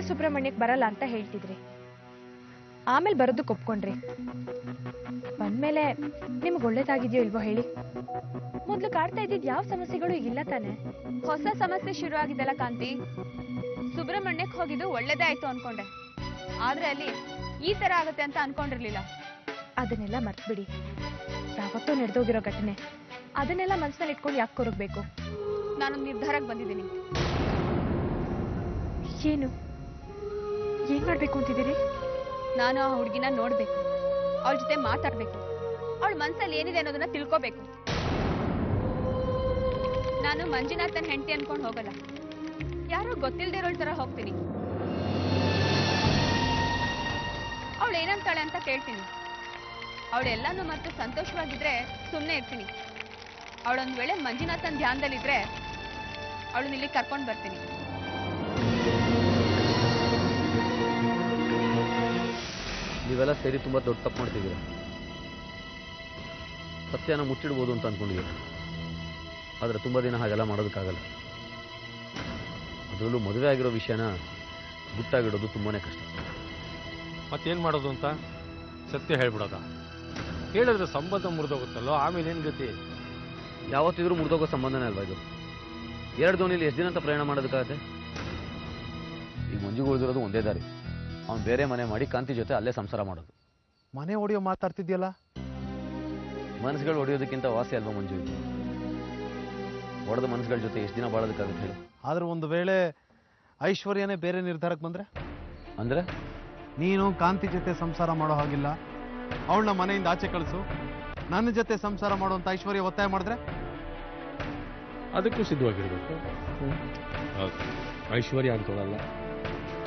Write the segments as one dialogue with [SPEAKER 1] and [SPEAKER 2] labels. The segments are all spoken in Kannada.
[SPEAKER 1] ಸುಬ್ರಹ್ಮಣ್ಯಕ್ಕೆ ಬರಲ್ಲ ಅಂತ ಹೇಳ್ತಿದ್ರಿ. ಆಮೇಲೆ ಬರೋದಕ್ಕೆ ಒಪ್ಕೊಂಡ್ರಿ. ಬಂದ್ಮೇಲೆ ನಿಮ್ಗೆ ಒಳ್ಳೇದಾಗಿದೆಯೋ ಇಲ್ವೋ ಹೇಳಿ. ಮೊದ್ಲು ಕಾಡ್ತಾ ಇದ್ದಿದ್ ಯಾವ ಸಮಸ್ಯೆಗಳು ಇಲ್ಲ ತಾನೆ?
[SPEAKER 2] ಹೊಸ ಸಮಸ್ಯೆ ಶುರು ಆಗಿದೆಲ್ಲ ಕಾಂತಿ. ಸುಬ್ರಹ್ಮಣ್ಯಕ್ಕೆ ಹೋಗಿದ್ದು ಒಳ್ಳೇದೇ ಆಯ್ತು ಅನ್ಕೊಂಡೆ, ಆದ್ರೆ ಅಲ್ಲಿ ಈ ತರ ಆಗತ್ತೆ ಅಂತ ಅನ್ಕೊಂಡಿರ್ಲಿಲ್ಲ.
[SPEAKER 1] ಅದನ್ನೆಲ್ಲ ಮರ್ತ್ಬಿಡಿ. ಯಾವತ್ತೋ ನಡೆದೋಗಿರೋ ಘಟನೆ, ಅದನ್ನೆಲ್ಲ ಮನಸ್ಸಿನಲ್ಲಿ ಇಟ್ಕೊಂಡು ಯಾಕೆ ಕೊರಗಬೇಕು?
[SPEAKER 2] ನಾನೊಂದು ನಿರ್ಧಾರಕ್ಕೆ ಬಂದಿದ್ದೀನಿ.
[SPEAKER 1] ಏನ್ ಮಾಡ್ಬೇಕು ಅಂತಿದ್ದೀರಿ?
[SPEAKER 2] ನಾನು ಆ ಹುಡುಗಿನ ನೋಡ್ಬೇಕು, ಅವಳ ಜೊತೆ ಮಾತಾಡ್ಬೇಕು, ಅವಳ ಮನ್ಸಲ್ಲಿ ಏನಿದೆ ಅನ್ನೋದನ್ನ ತಿಳ್ಕೋಬೇಕು. ನಾನು ಮಂಜುನಾಥನ್ ಹೆಂಡತಿ ಅನ್ಕೊಂಡು ಹೋಗಲ್ಲ, ಯಾರೋ ಗೊತ್ತಿಲ್ಲದೆ ಇರೋ ತರ ಹೋಗ್ತೀನಿ. ಅವಳು ಏನಂತಾಳೆ ಅಂತ ಕೇಳ್ತೀನಿ. ಅವಳೆಲ್ಲಾನು ಮತ್ತು ಸಂತೋಷವಾಗಿದ್ರೆ ಸುಮ್ಮನೆ ಇರ್ತೀನಿ. ಅವಳೊಂದ್ ವೇಳೆ ಮಂಜುನಾಥನ್ ಧ್ಯಾನದಲ್ಲಿದ್ರೆ ಅವಳನ್ನ ಇಲ್ಲಿ ಕರ್ಕೊಂಡು ಬರ್ತೀನಿ.
[SPEAKER 3] ನೀವೆಲ್ಲ ಸೇರಿ ತುಂಬಾ ದೊಡ್ಡ ತಪ್ಪು ಮಾಡ್ತಿದ್ದೀರ. ಸತ್ಯನ ಮುಚ್ಚಿಡ್ಬೋದು ಅಂತ ಅನ್ಕೊಂಡಿದ್ದೀರ, ಆದ್ರೆ ತುಂಬಾ ದಿನ ಹಾಗೆಲ್ಲ ಮಾಡೋದಕ್ಕಾಗಲ್ಲ. ಅದರಲ್ಲೂ ಮದುವೆ ಆಗಿರೋ ವಿಷಯನ ಗುಟ್ಟಾಗಿಡೋದು ತುಂಬಾನೇ ಕಷ್ಟ.
[SPEAKER 4] ಮತ್ತೇನು ಮಾಡೋದು ಅಂತ ಸತ್ಯ ಹೇಳ್ಬಿಡೋದ? ಹೇಳಿದ್ರೆ ಸಂಬಂಧ ಮುರಿದೋಗುತ್ತಲ್ಲೋ, ಆಮೇಲೆ ಏನು ಗತಿ?
[SPEAKER 3] ಯಾವತ್ತಿದ್ರೂ ಮುರಿದೋಗೋ ಸಂಬಂಧನೇ ಅಲ್ವಾ ಇದು? ಎರಡು ದೋಣಿಲಿ ಎಷ್ಟು ದಿನ ಅಂತ ಪ್ರಯಾಣ ಮಾಡೋದಕ್ಕಾಗತ್ತೆ? ಈಗ ಮಂಜುಗೆ ಉಳಿದಿರೋದು ಒಂದೇ ದಾರಿ. ಅವ್ನು ಬೇರೆ ಮನೆ ಮಾಡಿ ಕಾಂತಿ ಜೊತೆ ಅಲ್ಲೇ ಸಂಸಾರ ಮಾಡೋದು.
[SPEAKER 5] ಮನೆ ಹೊಡೆಯೋ ಮಾತಾಡ್ತಿದ್ಯಲ್ಲ?
[SPEAKER 3] ಮನಸ್ಸುಗಳು ಹೊಡೆಯೋದಕ್ಕಿಂತ ವಾಸಿ ಅಲ್ವಾ ಮಂಜು ಇದು? ಹೊಡೆದ ಮನಸ್ಸುಗಳ ಜೊತೆ ಎಷ್ಟು ದಿನ ಬಾಳೋದಕ್ಕಾಗತ್ತೆ ಹೇಳಿ?
[SPEAKER 5] ಆದ್ರೆ ಒಂದು ವೇಳೆ ಐಶ್ವರ್ಯನೇ ಬೇರೆ ನಿರ್ಧಾರಕ್ಕೆ ಬಂದ್ರೆ?
[SPEAKER 3] ಅಂದ್ರೆ
[SPEAKER 5] ನೀನು ಕಾಂತಿ ಜೊತೆ ಸಂಸಾರ ಮಾಡೋ ಹಾಗಿಲ್ಲ, ಅವಳನ್ನ ಮನೆಯಿಂದ ಆಚೆ ಕಳಿಸು, ನನ್ನ ಜೊತೆ ಸಂಸಾರ ಮಾಡುವಂತ ಐಶ್ವರ್ಯ ಒತ್ತಾಯ ಮಾಡಿದ್ರೆ?
[SPEAKER 4] ಅದಕ್ಕೂ ಸಿದ್ಧವಾಗಿರ್ಬೇಕು. ಐಶ್ವರ್ಯ ಅಂತೋಳಲ್ಲ,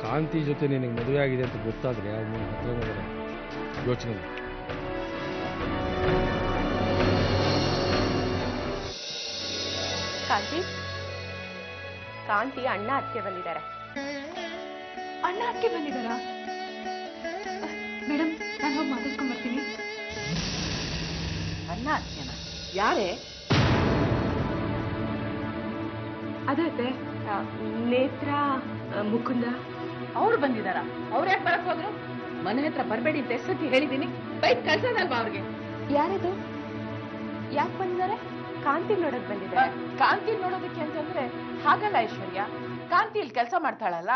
[SPEAKER 4] ಕಾಂತಿ ಜೊತೆ ನಿನಗೆ ಮದುವೆ ಆಗಿದೆ ಅಂತ ಗೊತ್ತಾದ್ರೆ ಅವನು ಹತ್ರ ಯೋಚನೆ.
[SPEAKER 6] ಕಾಂತಿ ಅಣ್ಣ ಅತ್ತೆ ಬಂದಿದ್ದಾರೆ.
[SPEAKER 1] ಅಣ್ಣ ಅಕ್ಕೆ ಬಂದಿದ್ದಾರಾ? ಮೇಡಮ್, ನಾನು ಹೋಗಿ ಮಾತಾಡ್ಸ್ಕೊಂಡ್ ಬರ್ತೀನಿ.
[SPEAKER 6] ಅಣ್ಣ ಅತ್ತೆನ? ಯಾರೇ?
[SPEAKER 1] ಅದೇ ನೇತ್ರ, ಮುಕುಂದ
[SPEAKER 6] ಅವ್ರು ಬಂದಿದಾರ? ಅವ್ರು ಯಾಕೆ ಬರಕ್ ಹೋದ್ರು? ಮನೆ ಹತ್ರ ಬರ್ಬೇಡಿ ಅಂತ ಎಷ್ಟೊತ್ತಿ ಹೇಳಿದೀನಿ. ಬೈಕ್ ಕಳ್ಸೋದಲ್ವಾ ಅವ್ರಿಗೆ?
[SPEAKER 1] ಯಾರಿದು? ಯಾಕೆ ಬಂದಿದ್ದಾರೆ?
[SPEAKER 6] ಕಾಂತಿ ನೋಡಕ್ ಬಂದಿದ್ದಾರೆ. ಕಾಂತಿ ನೋಡೋದಕ್ಕೆ ಅಂತಂದ್ರೆ ಹಾಗಲ್ಲ ಐಶ್ವರ್ಯ. ಕಾಂತಿ ಇಲ್ಲಿ ಕೆಲಸ ಮಾಡ್ತಾಳಲ್ಲ,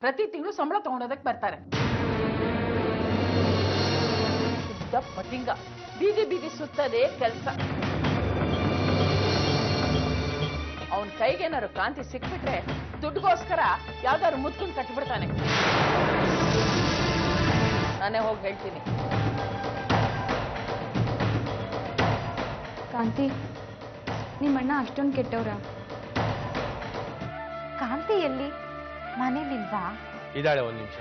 [SPEAKER 6] ಪ್ರತಿ ತಿಂಗಳು ಸಂಬಳ ತಗೊಂಡೋದಕ್ ಬರ್ತಾರೆ. ಪತಿಂಗ ಬೀದಿ ಬೀದಿ ಸುತ್ತದೇ ಕೆಲಸ. ಅವನ್ ಕೈಗೇನಾರು ಕಾಂತಿ ಸಿಕ್ಬಿಟ್ರೆ ದುಡ್ಡುಗೋಸ್ಕರ ಯಾವ್ದಾದ್ರು ಮುತ್ಕೊಂಡು ಕಟ್ಬಿಡ್ತಾನೆ. ನಾನೇ ಹೋಗಿ ಹೇಳ್ತೀನಿ.
[SPEAKER 2] ಕಾಂತಿ, ನಿಮ್ಮಣ್ಣ ಅಷ್ಟೊಂದು ಕೆಟ್ಟವ್ರ?
[SPEAKER 1] ಕಾಂತಿ ಎಲ್ಲಿ? ಮನೇಲಿಲ್ವಾ?
[SPEAKER 4] ಇದ್ದಾಳೆ, ಒಂದ್ ನಿಮಿಷ.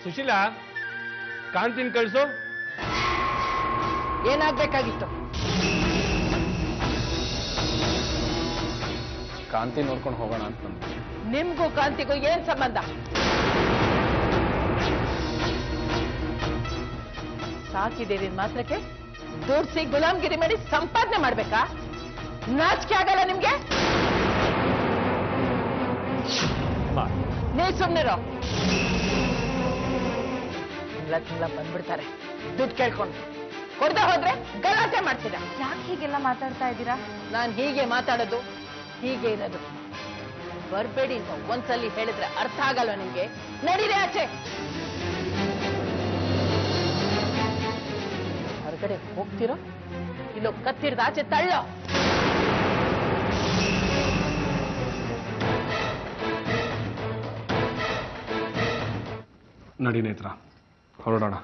[SPEAKER 4] ಸುಶೀಲಾ, ಕಾಂತಿನ ಕಳ್ಸು.
[SPEAKER 6] ಏನಾಗ್ಬೇಕಾಗಿತ್ತು?
[SPEAKER 4] ಕಾಂತಿ ನೋಡ್ಕೊಂಡು ಹೋಗೋಣ ಅಂತ ಬಂದೆ.
[SPEAKER 6] ನಿಮ್ಗೂ ಕಾಂತಿಗೂ ಏನ್ ಸಂಬಂಧ? ಸಾಕಿದೇವಿ ಮಾತ್ರಕ್ಕೆ ದುಡ್ಸಿ ಗುಲಾಮ್ಗಿರಿ ಮಾಡಿ ಸಂಪಾದನೆ ಮಾಡ್ಬೇಕಾ? ನಾಚಿಕೆ ಆಗಲ್ಲ ನಿಮ್ಗೆ? ನೀ ಸುಮ್ನಿರೋ. ತಿಂಗಳ ಬಂದ್ಬಿಡ್ತಾರೆ ದುಡ್ಡು ಕೇಳ್ಕೊಂಡು. ಕೊಡ್ದೆ ಹೋದ್ರೆ ಗಲಾಟೆ ಮಾಡ್ತೀರಾ.
[SPEAKER 1] ಯಾಕೆ ಹೀಗೆಲ್ಲ ಮಾತಾಡ್ತಾ ಇದ್ದೀರಾ?
[SPEAKER 6] ನಾನ್ ಹೀಗೆ ಮಾತಾಡೋದು, ಹೀಗೆ ಇರೋದು. ಬರ್ಬೇಡಿ ಅಂತ ಒಂದ್ಸಲಿ ಹೇಳಿದ್ರೆ ಅರ್ಥ ಆಗಲ್ಲ ನಿಮ್ಗೆ. ನಡೀರಿ ಆಚೆ. ಹೊರಗಡೆ ಹೋಗ್ತಿರೋ ಇಲ್ಲೋ ಕತ್ತಿರ್ದ ಆಚೆ ತಳ್ಳೋ.
[SPEAKER 4] ನಡಿ ನೇತ್ರ, ಹೊರಡೋಣ.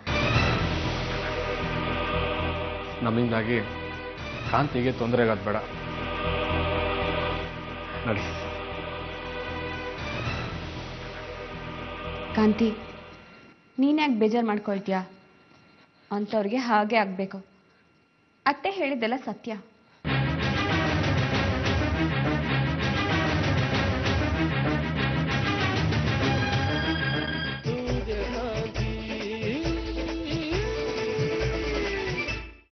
[SPEAKER 4] ನಮ್ಮಿಂದಾಗಿ ಕಾಂತಿಗೆ ತೊಂದರೆ ಆಗೋದು ಬೇಡ. ನಡಿ.
[SPEAKER 2] ಕಾಂತಿ, ನೀನ್ಯಾಕೆ ಬೇಜಾರು ಮಾಡ್ಕೊಳ್ತೀಯಾ? ಅಂಥವ್ರಿಗೆ ಹಾಗೆ ಆಗ್ಬೇಕು. ಅತ್ತೆ ಹೇಳಿದ್ದೆಲ್ಲ ಸತ್ಯ.